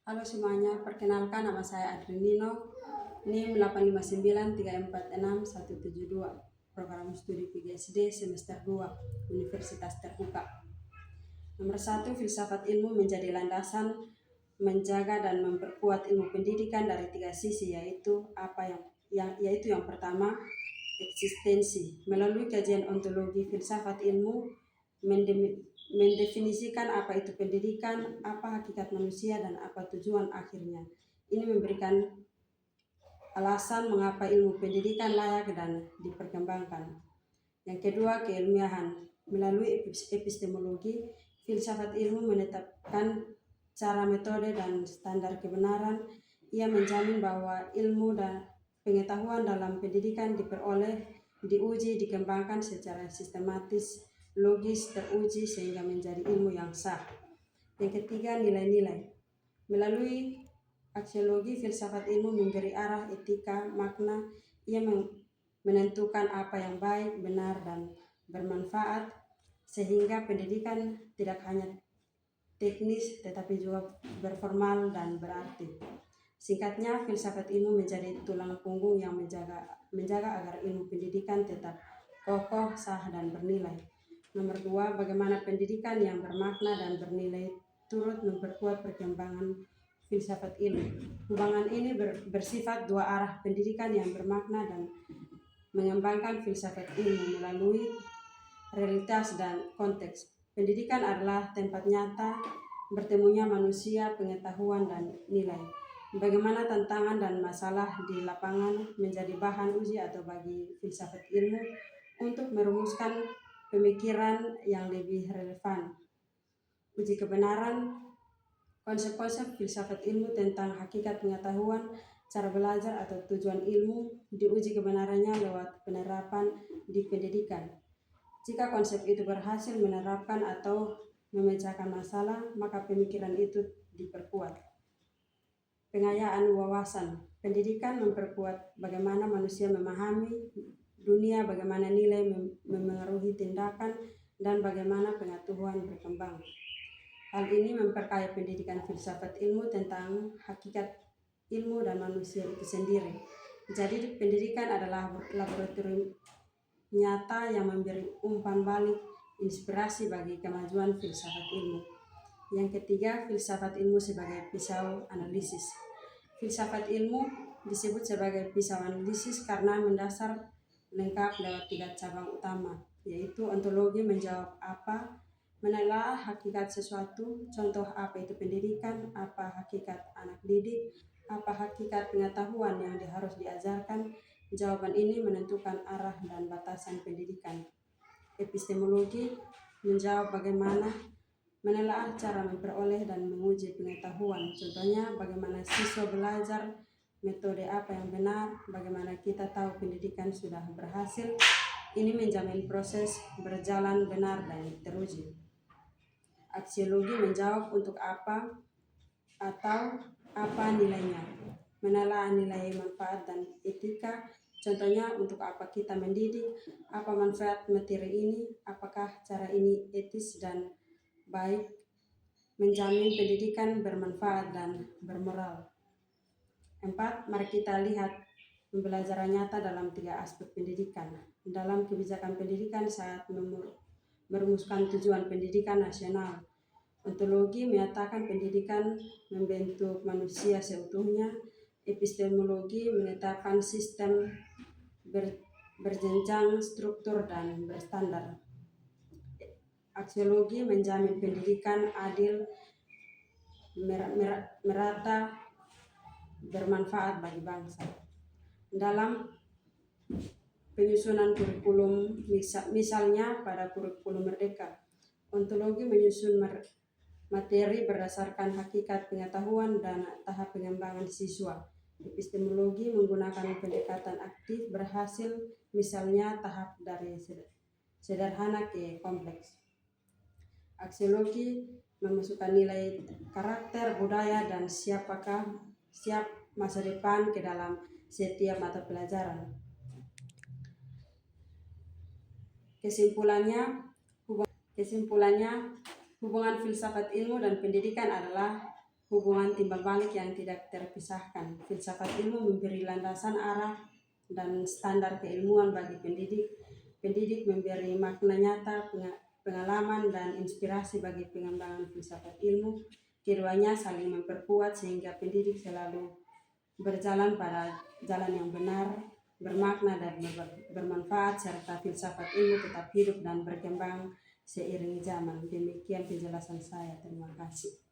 Halo semuanya, perkenalkan nama saya Adrinino, NIM 859346172, Program Studi PGSD Semester 2, Universitas Terbuka. Nomor 1, filsafat ilmu menjadi landasan menjaga dan memperkuat ilmu pendidikan dari 3 sisi, yaitu yang pertama, eksistensi. Melalui kajian ontologi filsafat ilmu mendefinisikan apa itu pendidikan, apa hakikat manusia, dan apa tujuan akhirnya. Ini memberikan alasan mengapa ilmu pendidikan layak dan diperkembangkan. Yang kedua, keilmiahan. Melalui epistemologi, filsafat ilmu menetapkan cara, metode, dan standar kebenaran. Ia menjamin bahwa ilmu dan pengetahuan dalam pendidikan diperoleh, diuji, dikembangkan secara sistematis, logis, teruji, sehingga menjadi ilmu yang sah. Yang ketiga, nilai-nilai. Melalui aksiologi, filsafat ilmu memberi arah, etika, makna. Ia menentukan apa yang baik, benar, dan bermanfaat, sehingga pendidikan tidak hanya teknis tetapi juga berformal dan berarti. Singkatnya, filsafat ilmu menjadi tulang punggung yang menjaga agar ilmu pendidikan tetap kokoh, sah, dan bernilai. Nomor 2, bagaimana pendidikan yang bermakna dan bernilai turut memperkuat perkembangan filsafat ilmu. Hubungan ini bersifat dua arah, pendidikan yang bermakna dan mengembangkan filsafat ilmu melalui realitas dan konteks. Pendidikan adalah tempat nyata bertemunya manusia, pengetahuan, dan nilai. Bagaimana tantangan dan masalah di lapangan menjadi bahan uji atau bagi filsafat ilmu untuk merumuskan pemikiran yang lebih relevan. Uji kebenaran. Konsep-konsep filsafat ilmu tentang hakikat pengetahuan, cara belajar, atau tujuan ilmu diuji kebenarannya lewat penerapan di pendidikan. Jika konsep itu berhasil menerapkan atau memecahkan masalah, maka pemikiran itu diperkuat. Pengayaan wawasan. Pendidikan memperkuat bagaimana manusia memahami dunia, bagaimana nilai memengaruhi tindakan, dan bagaimana pengetahuan berkembang. Hal ini memperkaya pendidikan filsafat ilmu tentang hakikat ilmu dan manusia itu sendiri. Jadi pendidikan adalah laboratorium nyata yang memberi umpan balik inspirasi bagi kemajuan filsafat ilmu. Yang ketiga, filsafat ilmu sebagai pisau analisis. Filsafat ilmu disebut sebagai pisau analisis karena mendasar lengkap lewat 3 cabang utama, yaitu ontologi menjawab apa, menelaah hakikat sesuatu, contoh apa itu pendidikan, apa hakikat anak didik, apa hakikat pengetahuan yang harus diajarkan. Jawaban ini menentukan arah dan batasan pendidikan. Epistemologi menjawab bagaimana, menelaah cara memperoleh dan menguji pengetahuan. Contohnya, bagaimana siswa belajar, metode apa yang benar, bagaimana kita tahu pendidikan sudah berhasil. Ini menjamin proses berjalan benar dan teruji. Aksiologi menjawab untuk apa atau apa nilainya, menelaah nilai manfaat dan etika. Contohnya, untuk apa kita mendidik, apa manfaat materi ini, apakah cara ini etis dan baik, menjamin pendidikan bermanfaat dan bermoral. 4, mari kita lihat pembelajaran nyata dalam 3 aspek pendidikan. Dalam kebijakan pendidikan saat merumuskan tujuan pendidikan nasional, ontologi menyatakan pendidikan membentuk manusia seutuhnya. Epistemologi menetapkan sistem berjenjang, struktur, dan berstandar. Aksiologi menjamin pendidikan adil, merata, bermanfaat bagi bangsa. Dalam penyusunan kurikulum, misalnya pada kurikulum Merdeka, ontologi menyusun materi berdasarkan hakikat pengetahuan dan tahap pengembangan siswa. Epistemologi menggunakan pendekatan aktif berhasil, misalnya tahap dari sederhana ke kompleks. Aksiologi memasukkan nilai karakter, budaya, dan siap masa depan ke dalam setiap mata pelajaran. Kesimpulannya, hubungan filsafat ilmu dan pendidikan adalah hubungan timbal balik yang tidak terpisahkan. Filsafat ilmu memberi landasan arah dan standar keilmuan bagi pendidik. Pendidik memberi makna nyata, pengalaman, dan inspirasi bagi pengembangan filsafat ilmu. Keduanya saling memperkuat sehingga pendidik selalu berjalan pada jalan yang benar, bermakna, dan bermanfaat, serta filsafat ilmu tetap hidup dan berkembang seiring zaman. Demikian penjelasan saya. Terima kasih.